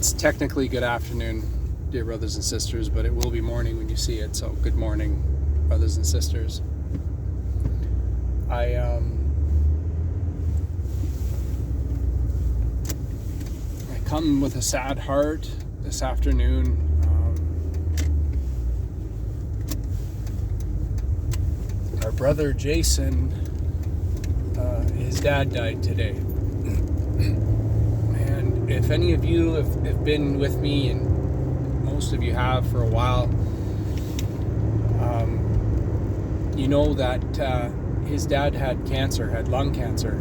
It's technically good afternoon, dear brothers and sisters, but it will be morning when you see it. So good morning, brothers and sisters. I come with a sad heart this afternoon. Our brother Jason, his dad died today. And if any of you have been with me, and most of you have for a while, you know that his dad had cancer, had lung cancer.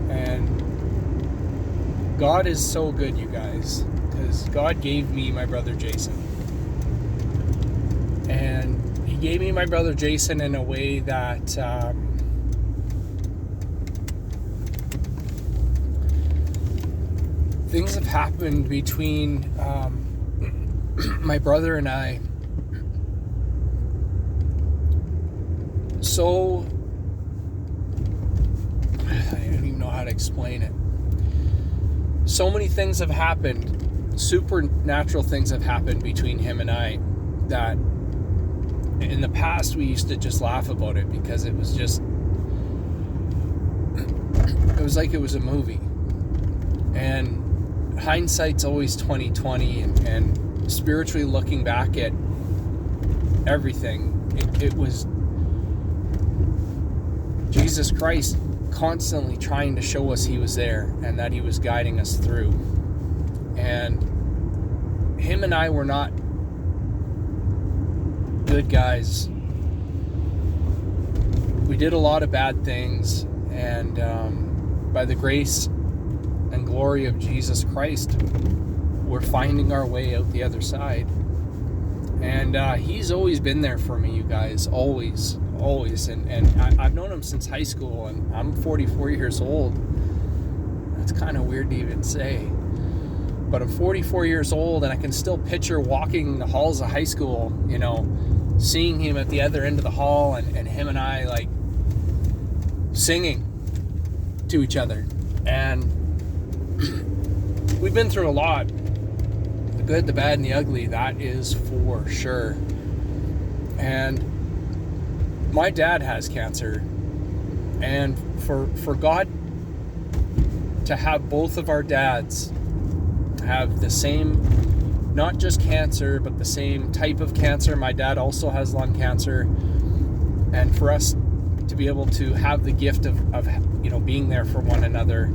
And God is so good, you guys, because God gave me my brother Jason. And he gave me my brother Jason in a way that things have happened between my brother and I. So, I don't even know how to explain it. So many things have happened, supernatural things have happened between him and I, that in the past we used to just laugh about it because it was like it was a movie. And hindsight's always 20/20, and spiritually looking back at everything, it was Jesus Christ constantly trying to show us he was there and that he was guiding us through. And him and I were not good guys. We did a lot of bad things, and by the grace and glory of Jesus Christ, we're finding our way out the other side. And he's always been there for me, you guys, always. And I've known him since high school, and I'm 44 years old. That's kind of weird to even say, but I'm 44 years old, and I can still picture walking the halls of high school, you know, seeing him at the other end of the hall, and him and I like singing to each other. And we've been through a lot, the good, the bad, and the ugly, that is for sure. And my dad has cancer, and for God to have both of our dads have the same, not just cancer, but the same type of cancer. My dad also has lung cancer, and for us to be able to have the gift of you know, being there for one another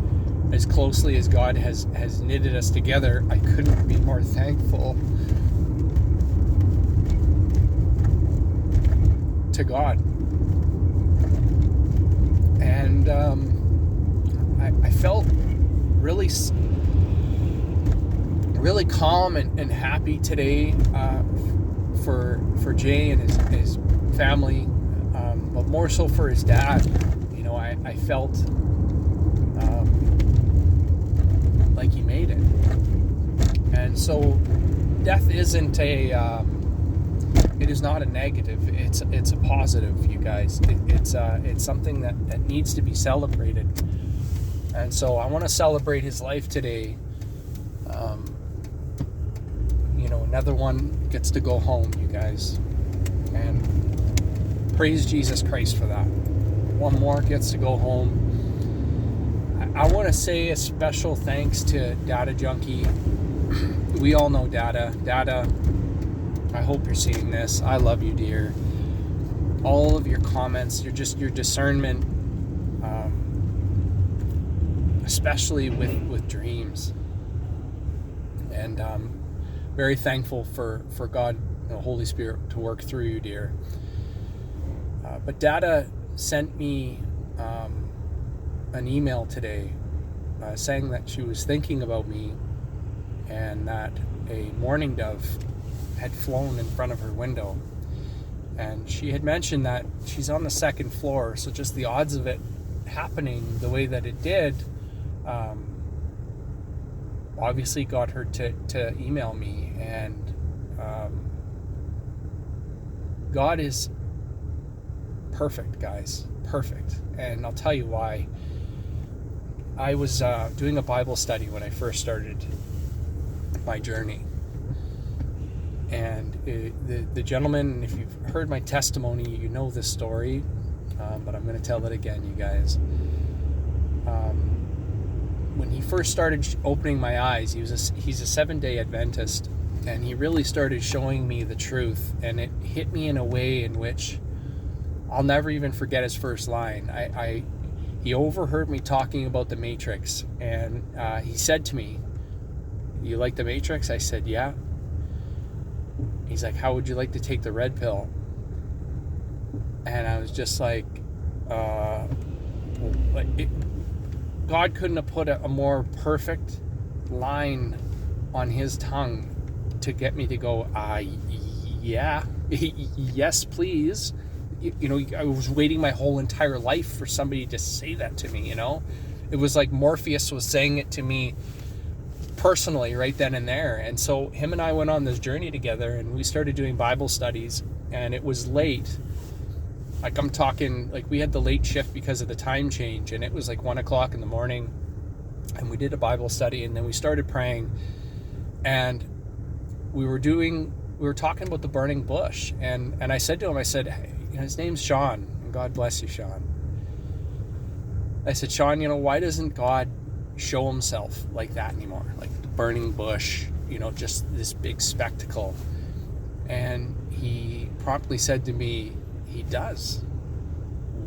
as closely as God has knitted us together, I couldn't be more thankful to God. And I felt really calm and happy today for Jay and his family, but more so for his dad. You know, I felt like he made it. And so death isn't it is not a negative. It's a positive, you guys. It's something that needs to be celebrated. And so I want to celebrate his life today. You know, another one gets to go home, you guys. And praise Jesus Christ for that. One more gets to go home. I want to say a special thanks to Data Junkie. We all know Data. Data, I hope you're seeing this. I love you, dear. All of your comments, your discernment, especially with dreams. And very thankful for God, the Holy Spirit, to work through you, dear. But Dada sent me an email today saying that she was thinking about me, and that a mourning dove had flown in front of her window. And she had mentioned that she's on the second floor, so just the odds of it happening the way that it did obviously got her to email me. And God is perfect, guys. Perfect. And I'll tell you why. I was doing a Bible study when I first started my journey. And the gentleman, if you've heard my testimony, you know this story, but I'm going to tell it again, you guys. When he first started opening my eyes, he's a 7-day Adventist, and he really started showing me the truth, and it hit me in a way in which I'll never even forget his first line. He overheard me talking about the Matrix, and he said to me, "You like the Matrix?" I said, "Yeah." He's like, "How would you like to take the red pill?" And I was just like, God couldn't have put a more perfect line on his tongue to get me to go, yeah, yes, please. You know, I was waiting my whole entire life for somebody to say that to me, you know? It was like Morpheus was saying it to me personally right then and there. And so him and I went on this journey together, and we started doing Bible studies, and it was late. Like, I'm talking, like, we had the late shift because of the time change, and it was like 1 o'clock in the morning, and we did a Bible study, and then we started praying, and we were talking about the burning bush, and I said to him, I said, hey, his name's Sean, and God bless you, Sean. I said, Sean, why doesn't God show himself like that anymore? Like the burning bush, just this big spectacle. And he promptly said to me, he does.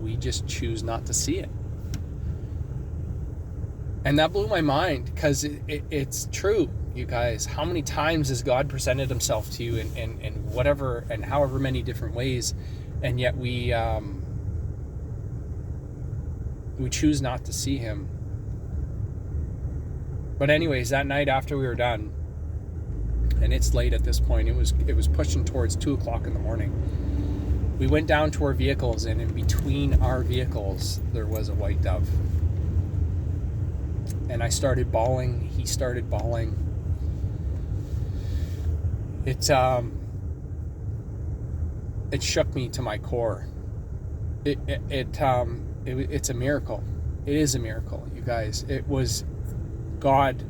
We just choose not to see it. And that blew my mind, because it's true, you guys. How many times has God presented himself to you in whatever and however many different ways, and yet we choose not to see him. But anyways, that night after we were done, and it's late at this point, it was pushing towards 2 o'clock in the morning. We went down to our vehicles, and in between our vehicles, there was a white dove. And I started bawling. He started bawling. It shook me to my core. It's a miracle. It is a miracle, you guys. It was God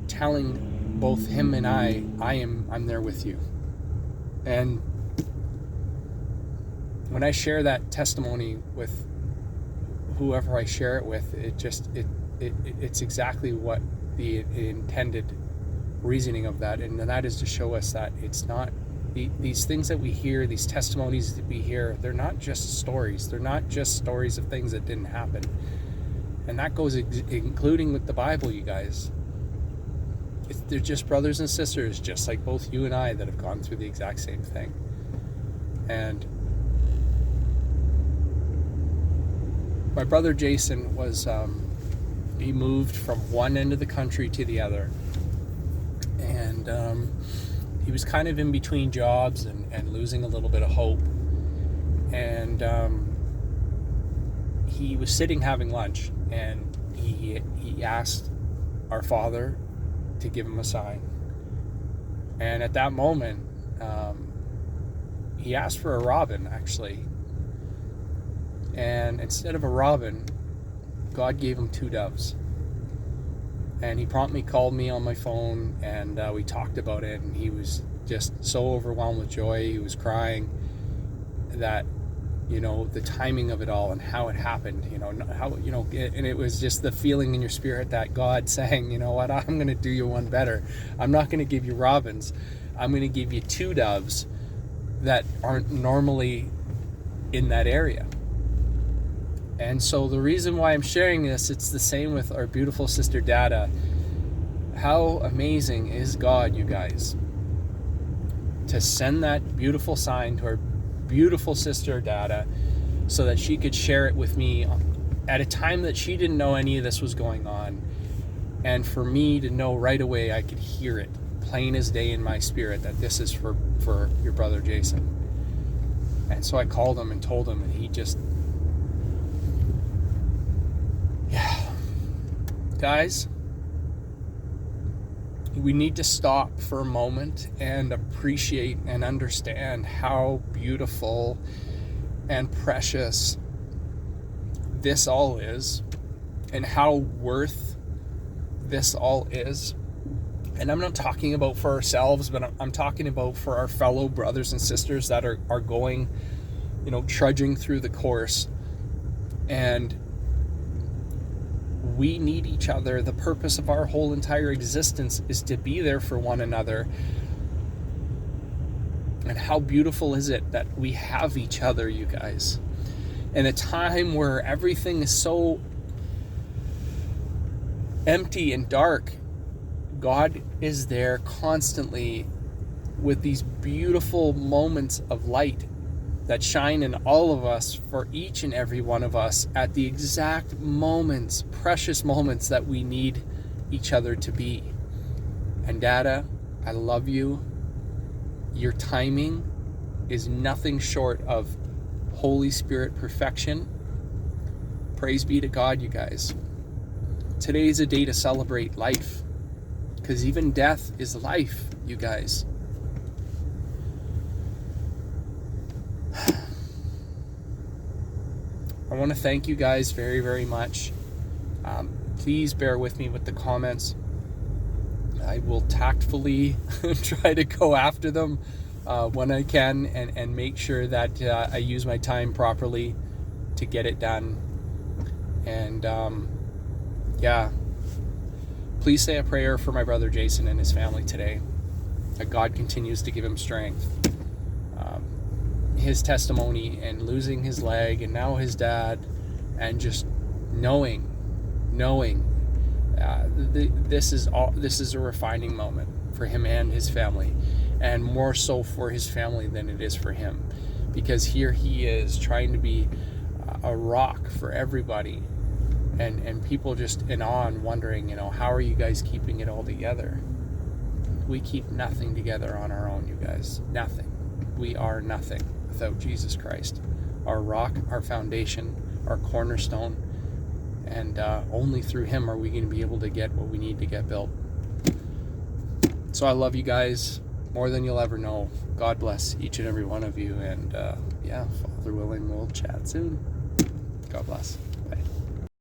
telling both him and I'm there with you. And when I share that testimony with whoever I share it with, it's exactly what the intended reasoning of that, and that is to show us that it's not these things that we hear, these testimonies that we hear, they're not just stories. They're not just stories of things that didn't happen. And that goes including with the Bible, you guys. They're just brothers and sisters, just like both you and I, that have gone through the exact same thing. And my brother Jason was, he moved from one end of the country to the other. And he was kind of in between jobs and losing a little bit of hope. And he was sitting having lunch, and he asked our Father to give him a sign. And at that moment, he asked for a robin, actually. And instead of a robin, God gave him 2 doves. And he promptly called me on my phone, and we talked about it, and he was just so overwhelmed with joy. He was crying that, the timing of it all and how it happened, how, and it was just the feeling in your spirit that God saying, you know what, I'm going to do you one better. I'm not going to give you robins. I'm going to give you 2 doves that aren't normally in that area. And so the reason why I'm sharing this, it's the same with our beautiful sister Data. How amazing is God, you guys, to send that beautiful sign to our beautiful sister Data so that she could share it with me at a time that she didn't know any of this was going on. And for me to know right away, I could hear it plain as day in my spirit that this is for your brother Jason. And so I called him and told him, and he just... Guys, we need to stop for a moment and appreciate and understand how beautiful and precious this all is, and how worth this all is. And I'm not talking about for ourselves, but I'm talking about for our fellow brothers and sisters that are going, trudging through the course. And we need each other. The purpose of our whole entire existence is to be there for one another. And how beautiful is it that we have each other, you guys? In a time where everything is so empty and dark, God is there constantly with these beautiful moments of light that shine in all of us, for each and every one of us, at the exact moments, precious moments that we need each other to be. And Dada, I love you. Your timing is nothing short of Holy Spirit perfection. Praise be to God, you guys. Today is a day to celebrate life, because even death is life, you guys. I want to thank you guys very, very much. Please bear with me with the comments. I will tactfully try to go after them when I can, and make sure that I use my time properly to get it done. And please say a prayer for my brother Jason and his family today, that God continues to give him strength. His testimony and losing his leg, and now his dad, and just knowing this is a refining moment for him and his family, and more so for his family than it is for him, because here he is trying to be a rock for everybody, and people just in awe and wondering, how are you guys keeping it all together? We keep nothing together on our own, you guys. Nothing. We are nothing without Jesus Christ, our rock, our foundation, our cornerstone, and only through him are we going to be able to get what we need to get built. So I love you guys more than you'll ever know. God bless each and every one of you, and Father willing, we'll chat soon. God bless.